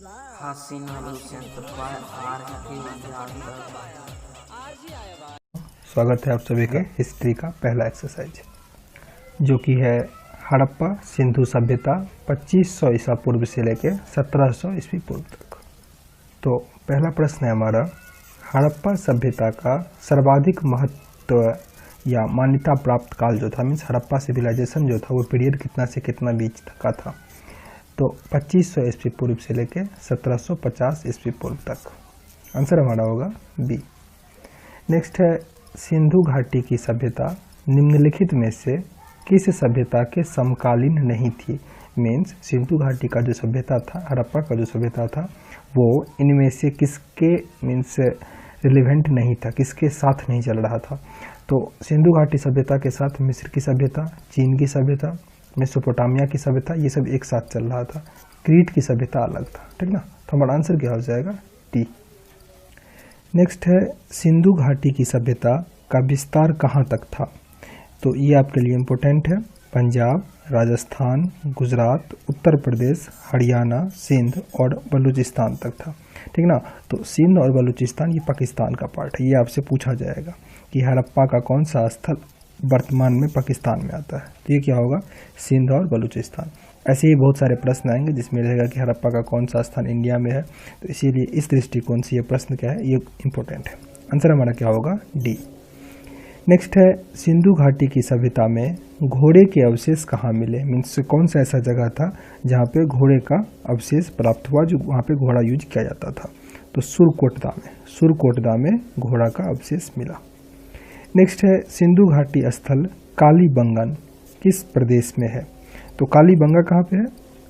हसीना Lucent bye R K. Yadav. स्वागत है आप सभी का हिस्ट्री का पहला एक्सरसाइज जो कि है हड़प्पा सिंधु सभ्यता 2500 ईसा पूर्व से लेकर 1700 ईस्वी पूर्व तक। तो पहला प्रश्न है हमारा, हड़प्पा सभ्यता का सर्वाधिक महत्व या मान्यता प्राप्त काल जो था, मीन्स हड़प्पा सिविलाइजेशन जो था वो पीरियड कितना से कितना बीच तक का था। तो 2500 ईस्वी पूर्व से लेकर 1750 ईस्वी पूर्व तक। आंसर हमारा होगा बी। नेक्स्ट है, सिंधु घाटी की सभ्यता निम्नलिखित में से किस सभ्यता के समकालीन नहीं थी। मीन्स सिंधु घाटी का जो सभ्यता था, हड़प्पा का जो सभ्यता था, वो इनमें से किसके मीन्स रिलेवेंट नहीं था, किसके साथ नहीं चल रहा था। तो सिंधु घाटी सभ्यता के साथ मिस्र की सभ्यता, चीन की सभ्यता, मेसोपोटामिया की सभ्यता, ये सब एक साथ चल रहा था। क्रीट की सभ्यता अलग था, ठीक ना। तो हमारा आंसर क्या हो जाएगा, डी। नेक्स्ट है, सिंधु घाटी की सभ्यता का विस्तार कहाँ तक था। तो ये आपके लिए इम्पोर्टेंट है। पंजाब, राजस्थान, गुजरात, उत्तर प्रदेश, हरियाणा, सिंध और बलूचिस्तान तक था, ठीक ना। तो सिंध और बलूचिस्तान ये पाकिस्तान का पार्ट है। ये आपसे पूछा जाएगा कि हड़प्पा का कौन सा स्थल वर्तमान में पाकिस्तान में आता है। तो ये क्या होगा, सिंध और बलूचिस्तान। ऐसे ही बहुत सारे प्रश्न आएंगे जिसमें रहेगा कि हड़प्पा का कौन सा स्थान इंडिया में है। तो इसीलिए इस दृष्टिकोण से ये प्रश्न क्या है, ये इम्पोर्टेंट है। आंसर हमारा क्या होगा, डी। नेक्स्ट है, सिंधु घाटी की सभ्यता में घोड़े के अवशेष कहाँ मिले। मीन्स कौन सा ऐसा जगह था जहाँ पे घोड़े का अवशेष प्राप्त हुआ, जो वहाँ पे घोड़ा यूज किया जाता था। तो सुरकोटदा में घोड़ा का अवशेष मिला। नेक्स्ट है, सिंधु घाटी स्थल कालीबंगन किस प्रदेश में है। तो कालीबंगा कहाँ पे है,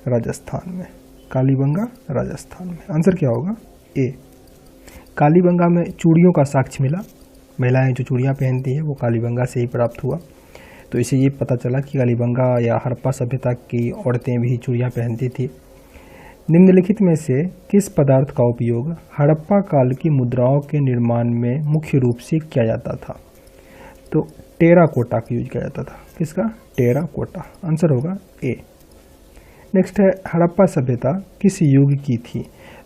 राजस्थान में। कालीबंगा राजस्थान में। आंसर क्या होगा, ए। कालीबंगा में चूड़ियों का साक्ष्य मिला। महिलाएं जो चूड़ियाँ पहनती है वो कालीबंगा से ही प्राप्त हुआ। तो इसे ये पता चला कि कालीबंगा या हड़प्पा सभ्यता की औरतें भी चूड़ियाँ पहनती थी। निम्नलिखित में से किस पदार्थ का उपयोग हड़प्पा काल की मुद्राओं के निर्माण में मुख्य रूप से किया जाता था। तो टेराकोटा का यूज किया जाता था। किसका, टेराकोटा। आंसर होगा ए। नेक्स्ट है, हड़प्पा सभ्यता किस युग की थी।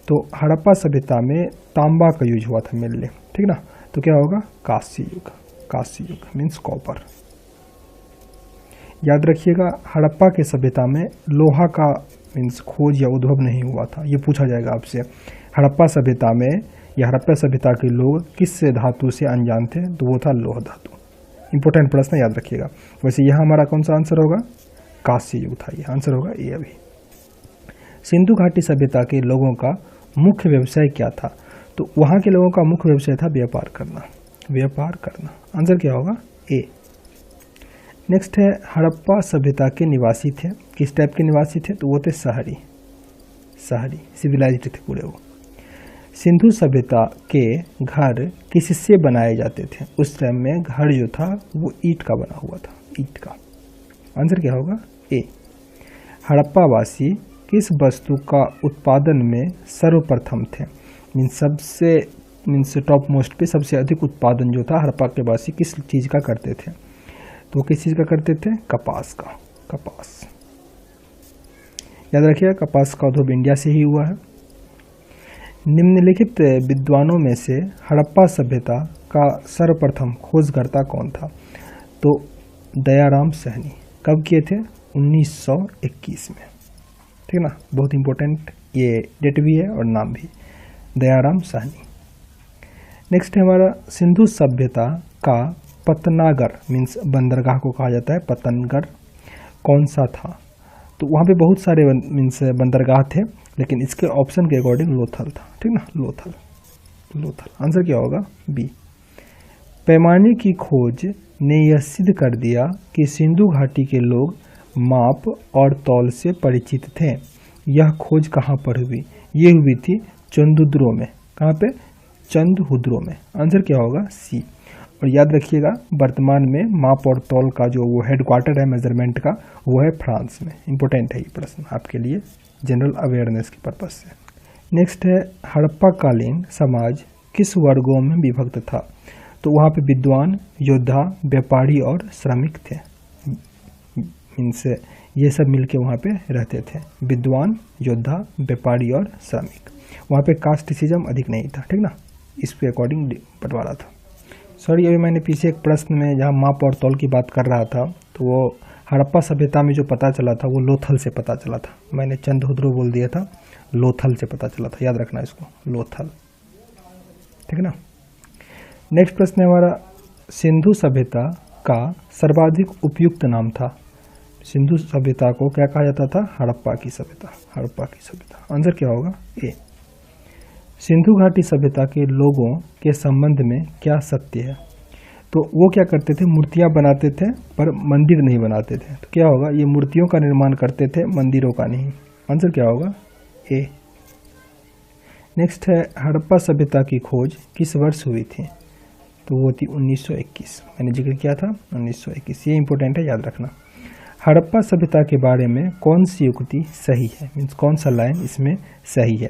तो हड़प्पा सभ्यता में तांबा का यूज हुआ था मेनली, ठीक ना। तो क्या होगा, कांस्य युग। कांस्य युग मीन्स कॉपर। याद रखिएगा, हड़प्पा के सभ्यता में लोहा का मीन्स खोज या उद्भव नहीं हुआ था। ये पूछा जाएगा आपसे, हड़प्पा सभ्यता में या हड़प्पा सभ्यता के लोग किस धातु से अनजान थे। तो वो था लोह धातु। इंपॉर्टेंट प्रश्न, याद रखिएगा। वैसे यहाँ हमारा कौन सा आंसर होगा, कांस्य युग था। ये आंसर होगा ए अभी। सिंधु घाटी सभ्यता के लोगों का मुख्य व्यवसाय क्या था। तो वहाँ के लोगों का मुख्य व्यवसाय था व्यापार करना। व्यापार करना। आंसर क्या होगा, ए। नेक्स्ट है, हड़प्पा सभ्यता के निवासी थे। किस टाइप के निवासी थे। तो वो थे शहरी सिविलाइज्ड थे पूरे वो। सिंधु सभ्यता के घर किससे बनाए जाते थे। उस टाइम में घर जो था वो ईंट का बना हुआ था, ईंट का। आंसर क्या होगा, ए। हड़प्पा वासी किस वस्तु का उत्पादन में सर्वप्रथम थे। मीन्स टॉप मोस्ट पे सबसे अधिक उत्पादन जो था हड़प्पा के वासी किस चीज़ का करते थे। तो किस चीज़ का करते थे, कपास का। कपास। याद रखिएगा, कपास का उद्भव इंडिया से ही हुआ है। निम्नलिखित विद्वानों में से हड़प्पा सभ्यता का सर्वप्रथम खोजकर्ता कौन था। तो दयाराम सहनी। कब किए थे, 1921 में, ठीक ना। बहुत इंपॉर्टेंट ये डेट भी है और नाम भी, दयाराम सहनी। नेक्स्ट है हमारा, सिंधु सभ्यता का पतनागर मीन्स बंदरगाह को कहा जाता है, पतनगर कौन सा था। तो वहाँ पे बहुत सारे मीन्स बंदरगाह थे, लेकिन इसके ऑप्शन के अकॉर्डिंग लोथल था, ठीक ना। लोथल। आंसर क्या होगा, बी। पैमाने की खोज ने यह सिद्ध कर दिया कि सिंधु घाटी के लोग माप और तौल से परिचित थे। यह खोज कहाँ पर हुई। ये हुई थी चंदुद्रो में। कहाँ पे, चंदहुद्रो में। आंसर क्या होगा, सी। और याद रखिएगा, वर्तमान में माप और तौल का जो वो हेडक्वार्टर है मेजरमेंट का, वो है फ्रांस में। इंपॉर्टेंट है ये प्रश्न आपके लिए जनरल अवेयरनेस के पर्पज से। नेक्स्ट है, हड़प्पा कालीन समाज किस वर्गों में विभक्त था। तो वहाँ पे विद्वान, योद्धा, व्यापारी और श्रमिक थे। मीन्स ये सब मिलके वहाँ पे रहते थे, विद्वान, योद्धा, व्यापारी और श्रमिक। वहाँ पे कास्टिसिज्म अधिक नहीं था, ठीक ना, इस पे अकॉर्डिंग बंटवारा था। सॉरी, अभी मैंने पीछे एक प्रश्न में जहाँ माप और तौल की बात कर रहा था, तो वो हड़प्पा सभ्यता में जो पता चला था वो लोथल से पता चला था। मैंने चंद्रहुद्रो बोल दिया था, लोथल से पता चला था, याद रखना इसको, लोथल, ठीक है ना। नेक्स्ट प्रश्न है हमारा, सिंधु सभ्यता का सर्वाधिक उपयुक्त नाम था। सिंधु सभ्यता को क्या कहा जाता था? हड़प्पा की सभ्यता, हड़प्पा की सभ्यता। आंसर क्या होगा? ए। सिंधु घाटी सभ्यता के लोगों के संबंध में क्या सत्य है? तो वो क्या करते थे? मूर्तियां बनाते थे पर मंदिर नहीं बनाते थे। तो क्या होगा? ये मूर्तियों का निर्माण करते थे, मंदिरों का नहीं। आंसर क्या होगा? ए। नेक्स्ट है, हड़प्पा सभ्यता की खोज किस वर्ष हुई थी? तो वो थी 1921। मैंने जिक्र किया था 1921, ये इंपॉर्टेंट है, याद रखना। हड़प्पा सभ्यता के बारे में कौन सी युक्ति सही है, मीन्स कौन सा लाइन इसमें सही है?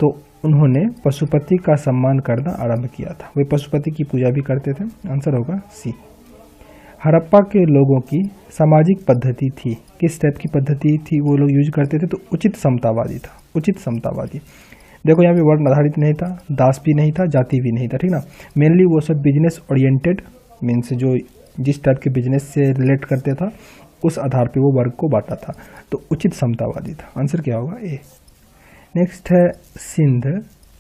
तो उन्होंने पशुपति का सम्मान करना आरंभ किया था, वे पशुपति की पूजा भी करते थे। आंसर होगा सी। हड़प्पा के लोगों की सामाजिक पद्धति थी, किस टाइप की पद्धति थी वो लोग यूज करते थे? तो उचित समतावादी था, उचित समतावादी। देखो यहाँ पे वर्ण आधारित नहीं था, दास भी नहीं था, जाति भी नहीं था, ठीक ना। मेनली वो सब बिजनेस ओरिएंटेड, मीन्स जो जिस टाइप के बिजनेस से रिलेट करते था उस आधार पे वो वर्ग को बांटा था, तो उचित समतावादी था। आंसर क्या होगा? ए। नेक्स्ट है, सिंध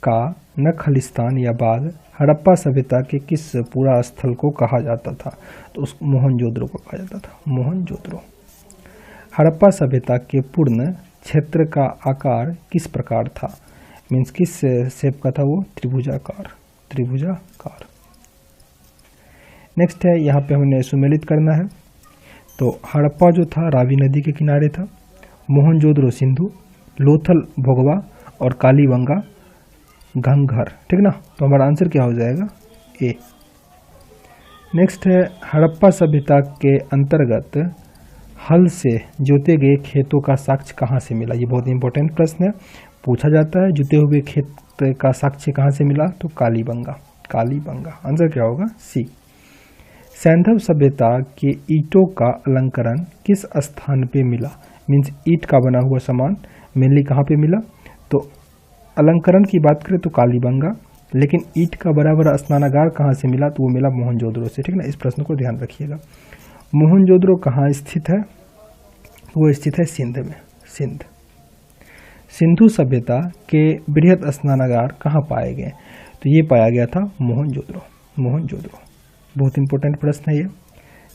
का नखलिस्तान या बाग हड़प्पा सभ्यता के किस पूरा स्थल को कहा जाता था? तो उस मोहनजोदड़ो को कहा जाता था, मोहनजोदड़ो। हड़प्पा सभ्यता के पूर्ण क्षेत्र का आकार किस प्रकार था? मीन्स किस शेप का था वो? त्रिभुजाकार, त्रिभुजाकार। नेक्स्ट है, यहाँ पे हमने सुमेलित करना है। तो हड़प्पा जो था रावी नदी के किनारे था, मोहनजोदड़ो सिंधु, लोथल भोगवा और कालीबंगा घंघर, ठीक ना। तो हमारा आंसर क्या हो जाएगा? ए। नेक्स्ट है, हड़प्पा सभ्यता के अंतर्गत हल से जोते गए खेतों का साक्ष्य कहाँ से मिला? ये बहुत इंपॉर्टेंट प्रश्न है, पूछा जाता है। जुते हुए खेत का साक्ष्य कहाँ से मिला? तो कालीबंगा, कालीबंगा। आंसर क्या होगा? सी। सैंधव सभ्यता के ईंटों का अलंकरण किस स्थान पे मिला? मीन्स ईंट का बना हुआ सामान मेनली कहाँ पे मिला? तो अलंकरण की बात करें तो कालीबंगा, लेकिन ईंट का बड़ा बड़ा स्नानागार कहाँ से मिला? तो वो मिला मोहनजोदड़ो से, ठीक ना। इस प्रश्न को ध्यान रखिएगा। मोहनजोदड़ो कहाँ स्थित है? वो स्थित है सिंध में, सिंध। सिंधु सभ्यता के बृहद स्नानागार कहाँ पाए गए? तो ये पाया गया था मोहनजोदड़ो, मोहनजोदड़ो। बहुत इंपॉर्टेंट प्रश्न है ये।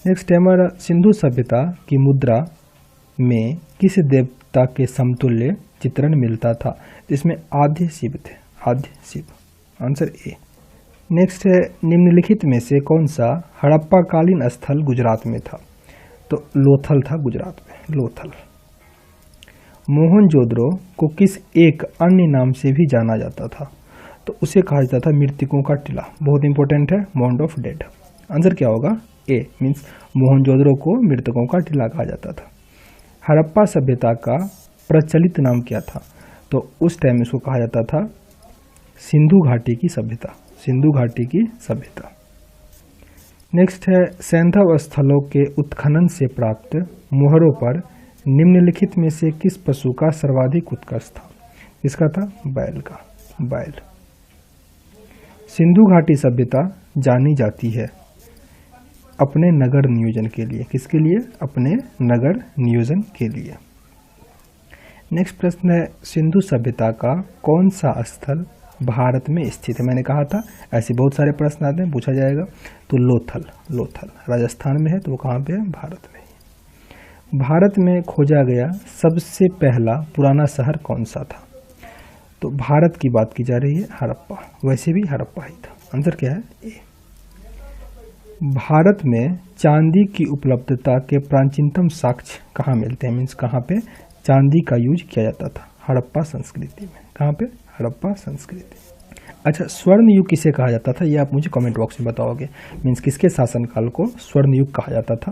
नेक्स्ट है हमारा, सिंधु सभ्यता की मुद्रा में किस देवता के समतुल्य चित्रण मिलता था? इसमें आद्य शिव थे, आद्य शिव। Answer A. नेक्स्ट है, निम्नलिखित में से कौन सा हड़प्पा कालीन स्थल गुजरात में था? तो लोथल था गुजरात में, लोथल। मोहनजोदड़ो को किस एक अन्य नाम से भी जाना जाता था? तो उसे कहा जाता था मृतकों का टीला। बहुत इंपॉर्टेंट है, माउंट ऑफ डेड। आंसर क्या होगा? ए। मीन्स मोहनजोदड़ो को मृतकों का टीला कहा जाता था। हड़प्पा सभ्यता का प्रचलित नाम क्या था? तो उस टाइम इसको कहा जाता था सिंधु घाटी की सभ्यता, सिंधु घाटी की सभ्यता। नेक्स्ट है, सैंधव स्थलों के उत्खनन से प्राप्त मोहरों पर निम्नलिखित में से किस पशु का सर्वाधिक उत्कर्ष था? इसका था बैल का, बैल। सिंधु घाटी सभ्यता जानी जाती है अपने नगर नियोजन के लिए। किसके लिए? अपने नगर नियोजन के लिए। नेक्स्ट प्रश्न है, सिंधु सभ्यता का कौन सा स्थल भारत में स्थित है? मैंने कहा था ऐसे बहुत सारे प्रश्न आते हैं, पूछा जाएगा। तो लोथल, लोथल राजस्थान में है, तो वो कहाँ पे है? भारत में ही। भारत में खोजा गया सबसे पहला पुराना शहर कौन सा था? तो भारत की बात की जा रही है, हड़प्पा। वैसे भी हड़प्पा ही था। आंसर क्या है? ए। भारत में चांदी की उपलब्धता के प्राचीनतम साक्ष्य कहाँ मिलते हैं? मीन्स कहाँ पे चांदी का यूज किया जाता था? हड़प्पा संस्कृति में। कहाँ पे? हड़प्पा संस्कृति। अच्छा, स्वर्ण युग किसे कहा जाता था? ये आप मुझे कमेंट बॉक्स में बताओगे। मीन्स किसके शासनकाल को स्वर्ण युग कहा जाता था?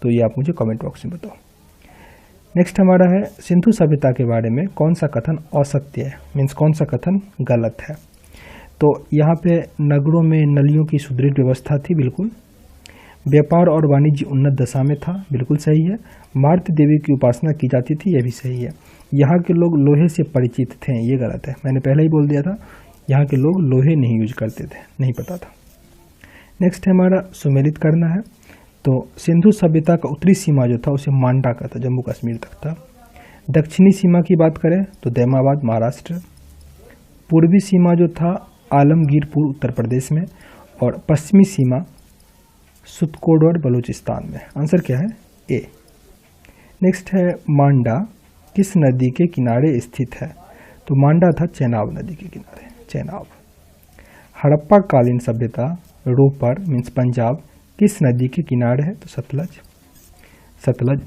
तो ये आप मुझे कमेंट बॉक्स में बताओ। नेक्स्ट हमारा है, सिंधु सभ्यता के बारे में कौन सा कथन असत्य है? मीन्स कौन सा कथन गलत है? तो यहाँ पे नगरों में नलियों की सुदृढ़ व्यवस्था थी, बिल्कुल। व्यापार और वाणिज्य उन्नत दशा में था, बिल्कुल सही है। मारुति देवी की उपासना की जाती थी, यह भी सही है। यहाँ के लोग लोहे से परिचित थे, ये गलत है, मैंने पहले ही बोल दिया था। यहाँ के लोग लोहे नहीं यूज करते थे, नहीं पता था। नेक्स्ट है हमारा सुमेलित करना है। तो सिंधु सभ्यता का उत्तरी सीमा जो था उसे मांडा का था, जम्मू कश्मीर तक था। दक्षिणी सीमा की बात करें तो दैमाबाद महाराष्ट्र। पूर्वी सीमा जो था आलमगीरपुर उत्तर प्रदेश में, और पश्चिमी सीमा सुतकोडवर बलूचिस्तान में। आंसर क्या है? ए। नेक्स्ट है मांडा किस नदी के किनारे स्थित है? तो मांडा था चेनाब नदी के किनारे, चेनाब। हड़प्पा कालीन सभ्यता रोपर मीन्स पंजाब किस नदी के किनारे है? तो सतलज, सतलज।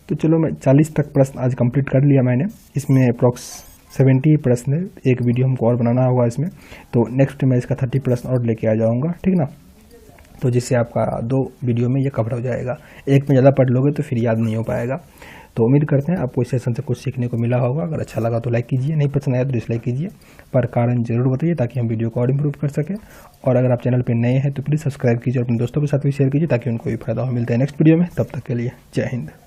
तो चलो मैं 40 तक प्रश्न आज कंप्लीट कर लिया मैंने। इसमें अप्रॉक्स 70 प्रश्न है, एक वीडियो हमको और बनाना होगा इसमें। तो नेक्स्ट मैं इसका 30 प्रश्न और लेके आ जाऊंगा, ठीक ना। तो जिससे आपका 2 वीडियो में ये कवर हो जाएगा। एक में ज़्यादा पढ़ लोगे तो फिर याद नहीं हो पाएगा। तो उम्मीद करते हैं आपको इस सेशन से कुछ सीखने को मिला होगा। अगर अच्छा लगा तो लाइक कीजिए, नहीं पसंद आया तो डिसलाइक कीजिए, पर कारण जरूर बताइए ताकि हम वीडियो को और इम्प्रूव कर सकें। और अगर आप चैनल पर नए हैं तो प्लीज़ सब्सक्राइब कीजिए और अपने दोस्तों के साथ भी शेयर कीजिए ताकि उनको भी फायदा हो। मिलते हैं नेक्स्ट वीडियो में, तब तक के लिए जय हिंद।